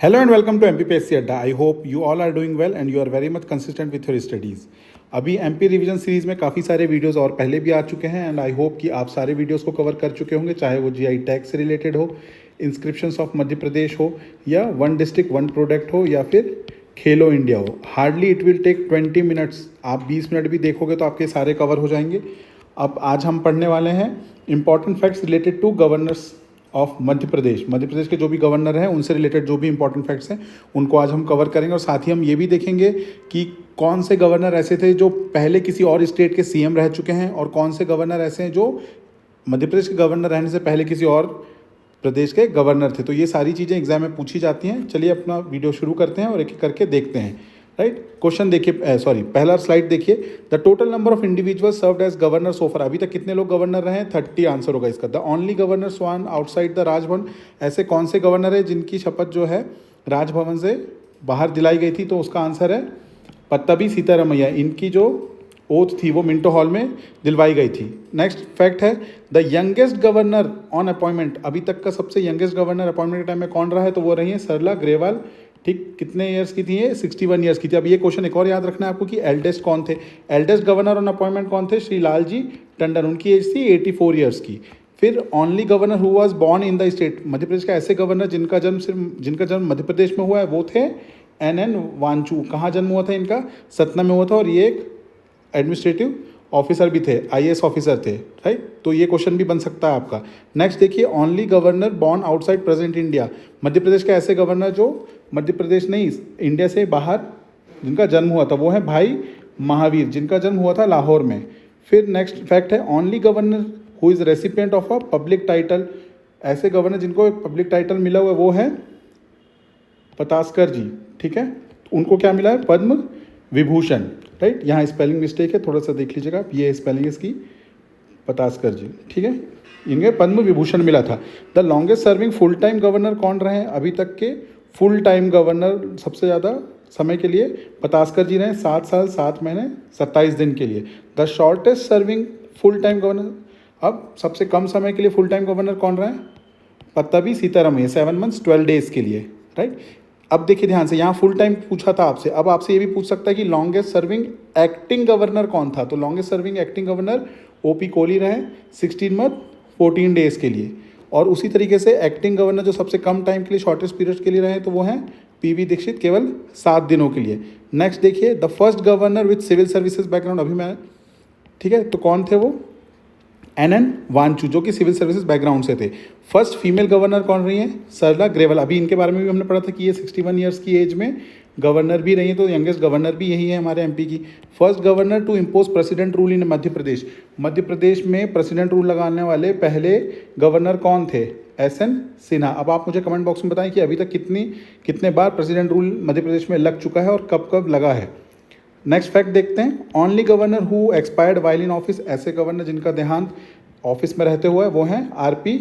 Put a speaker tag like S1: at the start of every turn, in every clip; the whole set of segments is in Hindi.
S1: Hello and welcome to MPPSC Adda. I hope you all are doing well and you are very much consistent with your studies. अभी एमपी रिवीजन सीरीज़ में काफ़ी सारे वीडियोस और पहले भी आ चुके हैं एंड आई होप कि आप सारे वीडियोस को कवर कर चुके होंगे, चाहे वो जीआई टैग से रिलेटेड हो, इंस्क्रिप्शंस ऑफ मध्य प्रदेश हो, या वन डिस्ट्रिक्ट वन प्रोडक्ट हो, या फिर खेलो इंडिया हो. Hardly it will take 20 minutes. आप 20 मिनट भी देखोगे तो आपके सारे कवर हो जाएंगे. अब आज हम पढ़ने वाले हैं important facts related to governors of Madhya Pradesh. Madhya Pradesh के जो भी गवर्नर हैं उनसे रिलेटेड जो भी इंपॉर्टेंट फैक्ट्स हैं उनको आज हम कवर करेंगे. और साथ ही हम ये भी देखेंगे कि कौन से गवर्नर ऐसे थे जो पहले किसी और स्टेट के सीएम रह चुके हैं और कौन से गवर्नर ऐसे हैं जो मध्य प्रदेश के गवर्नर रहने से पहले किसी और प्रदेश के गवर्नर थे. तो ये सारी चीज़ें एग्जाम में पूछी जाती हैं. चलिए अपना वीडियो शुरू करते हैं और एक एक करके देखते हैं. राइट, क्वेश्चन देखिए, पहला स्लाइड देखिए. The total number of individuals served as governor so far. अभी तक कितने लोग गवर्नर रहे हैं? 30 आंसर होगा इसका. The only governor sworn outside the Raj Bhavan. ऐसे कौन से गवर्नर है जिनकी शपथ जो है राजभवन से बाहर दिलाई गई थी? तो उसका आंसर है पत्ताभी सीतारमैया. इनकी जो ओथ थी वो मिंटो हॉल में दिलवाई गई थी. नेक्स्ट फैक्ट है the youngest governor on appointment. अभी तक का सबसे यंगेस्ट गवर्नर अपॉइंटमेंट के टाइम में कौन रहा है? तो वो रही है सरला ग्रेवाल. ठीक, कितने ईयर्स की थी ये? 61 ईयर्स की थी. अब ये क्वेश्चन एक और याद रखना है आपको कि एल्डेस्ट कौन थे. एल्डेस्ट गवर्नर ऑन अपॉइंटमेंट कौन थे? श्री लालजी टंडन. उनकी एज थी 84 ईयर्स की. फिर only governor who was born in the state. Madhya Pradesh का ऐसे गवर्नर जिनका जन्म मध्य प्रदेश में हुआ है वो थे एन वांचू. कहाँ जन्म हुआ था इनका? सतना में हुआ था. और ये एक एडमिनिस्ट्रेटिव ऑफिसर भी थे, आईएएस ऑफिसर थे. राइट, तो ये क्वेश्चन भी बन सकता है आपका. नेक्स्ट देखिए, only governor born outside present India. Madhya Pradesh के ऐसे गवर्नर जो मध्य प्रदेश नहीं, इंडिया से बाहर जिनका जन्म हुआ था वो है भाई महावीर, जिनका जन्म हुआ था लाहौर में. फिर नेक्स्ट फैक्ट है only governor who is recipient of a public title. ऐसे गवर्नर जिनको एक पब्लिक टाइटल मिला हुआ है वो है पतास्कर जी. ठीक है, उनको क्या मिला है? पद्म विभूषण. राइट, यहाँ स्पेलिंग मिस्टेक है, थोड़ा सा देख लीजिएगा. ये स्पेलिंग इसकी पतास्कर जी. ठीक है, इनके पद्म विभूषण मिला था. The longest serving full time governor कौन रहे हैं? अभी तक के फुल टाइम गवर्नर सबसे ज़्यादा समय के लिए पतास्कर जी रहे, 7 साल 7 महीने 27 दिन के लिए. The shortest serving full time governor, अब सबसे कम समय के लिए फुल टाइम गवर्नर कौन रहे हैं? पत्ताभी सीतारमैया, 7 मंथ्स 12 डेज के लिए. राइट, अब देखिए ध्यान से, यहाँ फुल टाइम पूछा था आपसे. अब आपसे ये भी पूछ सकता है कि लॉन्गेस्ट सर्विंग एक्टिंग गवर्नर कौन था? तो longest serving acting governor OP Kohli रहे, 16 मंथ 14 डेज के लिए. और उसी तरीके से एक्टिंग गवर्नर जो सबसे कम टाइम के लिए, शॉर्टेस्ट पीरियड के लिए रहे, तो वो हैं पीवी दीक्षित, केवल 7 दिनों के लिए. नेक्स्ट देखिए, the first governor with civil services background. अभी मैं, ठीक है, तो कौन थे वो? एन वांचू, जो कि सिविल सर्विसेज बैकग्राउंड से थे. फर्स्ट फीमेल गवर्नर कौन रही हैं? सरला ग्रेवाल. अभी इनके बारे में भी हमने पढ़ा था कि ये 61 ईयर्स की एज में गवर्नर भी रही हैं, तो यंगेस्ट गवर्नर भी यही है हमारे एमपी की. First governor to impose president rule in Madhya Pradesh. Madhya Pradesh में प्रेसिडेंट रूल लगाने वाले पहले गवर्नर कौन थे? एसएन सिन्हा. अब आप मुझे कमेंट बॉक्स में बताएं कि अभी तक कितने बार प्रेसिडेंट रूल मध्य प्रदेश में लग चुका है और कब कब लगा है. नेक्स्ट फैक्ट देखते हैं, only governor who expired while in office. ऐसे गवर्नर जिनका देहांत ऑफिस में रहते हुए वो हैं आरपी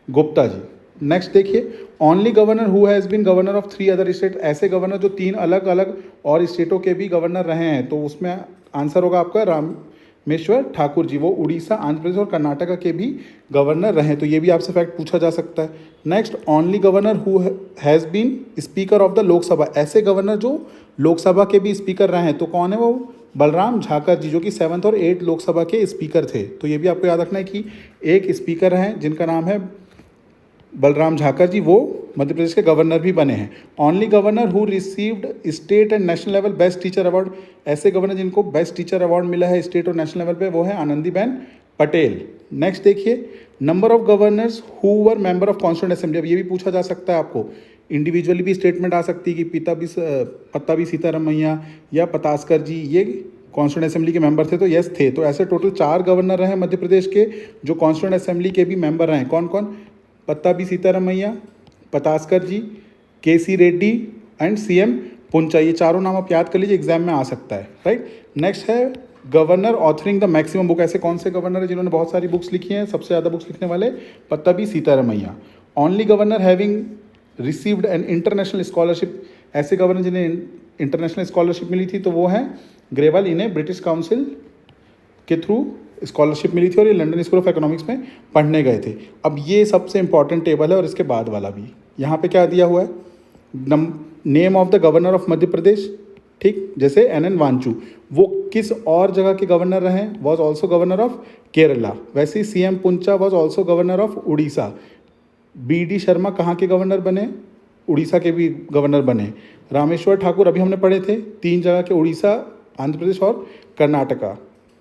S1: गुप्ता जी. नेक्स्ट देखिए, only governor who has been governor of 3 other state. ऐसे गवर्नर जो 3 अलग अलग और स्टेटों के भी गवर्नर रहे हैं, तो उसमें आंसर होगा आपका रामेश्वर ठाकुर जी. वो उड़ीसा, आंध्र प्रदेश और कर्नाटका के भी गवर्नर रहे हैं. तो ये भी आपसे फैक्ट पूछा जा सकता है. Next, only governor who has been speaker of the Lok Sabha. ऐसे गवर्नर जो लोकसभा के भी स्पीकर रहे हैं, तो कौन है वो? बलराम झाकर जी, जो कि 7th और 8th लोकसभा के स्पीकर थे. तो ये भी आपको याद रखना है कि एक स्पीकर हैं जिनका नाम है बलराम झाकर जी, वो मध्य प्रदेश के गवर्नर भी बने हैं. Only governor who received state and national level best teacher award. ऐसे गवर्नर जिनको बेस्ट टीचर अवार्ड मिला है स्टेट और नेशनल लेवल पे, वो है आनंदीबेन पटेल. नेक्स्ट देखिए, number of governors who were member of constituent assembly. अब ये भी पूछा जा सकता है आपको, इंडिविजुअली भी स्टेटमेंट आ सकती है कि पत्ताभी सीतारमैया या पतास्कर जी ये कॉन्स्टिट्यूएंट असेंबली के मेंबर थे. तो यस थे. तो ऐसे टोटल 4 गवर्नर रहे मध्य प्रदेश के जो कॉन्स्टिट्यूएंट असेंबली के भी मेंबर रहे. कौन कौन? पत्ताभी सीतारमैया, पतास्कर जी, केसी रेड्डी एंड सीएम पुंचा. ये चारों नाम आप याद कर लीजिए, एग्जाम में आ सकता है. राइट, नेक्स्ट है governor authoring the maximum book. ऐसे कौन से गवर्नर है जिन्होंने बहुत सारी बुक्स लिखी हैं? सबसे ज़्यादा बुक्स लिखने वाले Pattabhi Sitaramayya. Only governor having received an international scholarship. ऐसे गवर्नर जिन्हें इंटरनेशनल स्कॉलरशिप मिली थी तो वो हैं ग्रेवाल. इन्हें ब्रिटिश काउंसिल के थ्रू स्कॉलरशिप मिली थी और ये लंदन स्कूल ऑफ इकोनॉमिक्स में पढ़ने गए थे. अब ये सबसे इंपॉर्टेंट टेबल है और इसके बाद वाला भी. यहाँ पे क्या दिया हुआ है? Name of the governor of Madhya Pradesh, ठीक, जैसे एन वांचू, वो किस और जगह के गवर्नर रहे, was also governor of Kerala. वैसे ही CM Poonacha was also governor of Orissa. BD Sharma कहाँ के गवर्नर बने, उड़ीसा के भी गवर्नर बने। रामेश्वर ठाकुर अभी हमने पढ़े थे, 3 जगह के, उड़ीसा, आंध्र प्रदेश और Karnataka.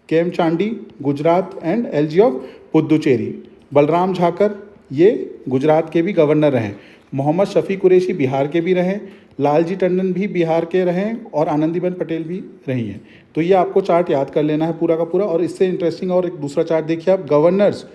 S1: KM Chandy Gujarat and LG of Puducherry. Balram Jakhar ये गुजरात के भी गवर्नर रहे। मोहम्मद शफी कुरैशी बिहार के भी रहे। लालजी टंडन भी बिहार के रहे और आनंदीबेन पटेल भी रही हैं। तो ये आपको चार्ट याद कर लेना है पूरा का पूरा। और इससे इंटरेस्टिंग और एक दूसरा चार्ट देखिए आप, governors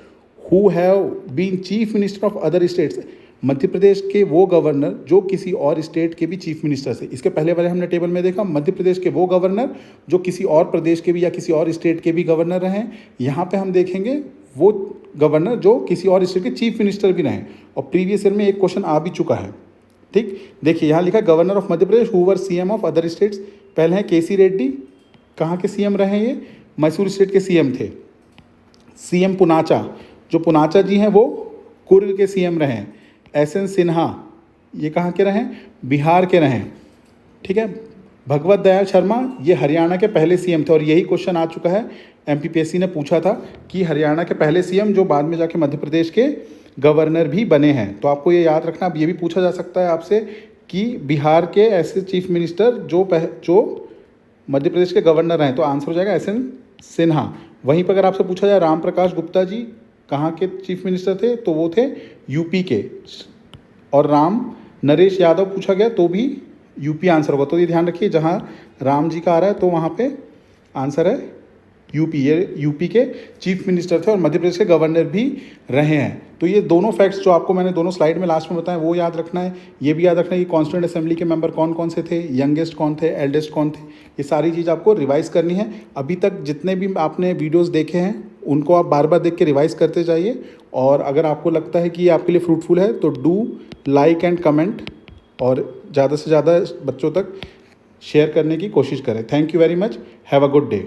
S1: who have been chief minister of other states. Madhya Pradesh के वो गवर्नर जो किसी और स्टेट के भी चीफ मिनिस्टर थे। इसके पहले वाले हमने टेबल में देखा मध्य प्रदेश के वो गवर्नर जो किसी और प्रदेश के भी या किसी और स्टेट के भी गवर्नर रहे। यहाँ पे हम देखेंगे वो गवर्नर जो किसी और स्टेट के चीफ मिनिस्टर भी रहे। और प्रीवियस ईयर में एक क्वेश्चन आ भी चुका है, ठीक। देखिए यहाँ लिखा governor of Madhya Pradesh who were CM of other states. पहले हैं KC रेड्डी, कहाँ के CM रहे हैं ये, मैसूर स्टेट के CM थे। CM पुनाचा, जो पुनाचा जी हैं वो कुर्ग के CM रहे हैं। SN सिन्हा ये कहाँ के रहे, बिहार के रहे, ठीक है। भगवत दयाल शर्मा ये हरियाणा के पहले CM थे। और यही क्वेश्चन आ चुका है, MPPSC ने पूछा था कि हरियाणा के पहले CM जो बाद में जाके मध्य प्रदेश के गवर्नर भी बने हैं। तो आपको ये याद रखना। अब ये भी पूछा जा सकता है आपसे कि बिहार के ऐसे चीफ मिनिस्टर जो मध्य प्रदेश के गवर्नर हैं, तो आंसर हो जाएगा SN सिन्हा। वहीं पर अगर आपसे पूछा जाए राम प्रकाश गुप्ता जी कहाँ के चीफ मिनिस्टर थे, तो वो थे UP के। और राम नरेश यादव पूछा गया तो भी UP आंसर होगा। तो ये ध्यान रखिए, जहाँ राम जी का आ रहा है तो वहाँ पे आंसर है UP। ये UP के चीफ मिनिस्टर थे और मध्य प्रदेश के गवर्नर भी रहे हैं। तो ये दोनों फैक्ट्स जो आपको मैंने दोनों स्लाइड में लास्ट में बताया वो याद रखना है। ये भी याद रखना है कि कॉन्स्टिट्यूएंट असेंबली के मेंबर कौन कौन से थे, यंगेस्ट कौन थे, एल्डेस्ट कौन थे। ये सारी चीज़ आपको रिवाइज़ करनी है। अभी तक जितने भी आपने वीडियोज़ देखे हैं उनको आप बार बार देख के रिवाइज़ करते जाइए। और अगर आपको लगता है कि ये आपके लिए फ्रूटफुल है तो डू लाइक एंड कमेंट और ज़्यादा से ज़्यादा बच्चों तक शेयर करने की कोशिश करें। Thank you very much, have a good day.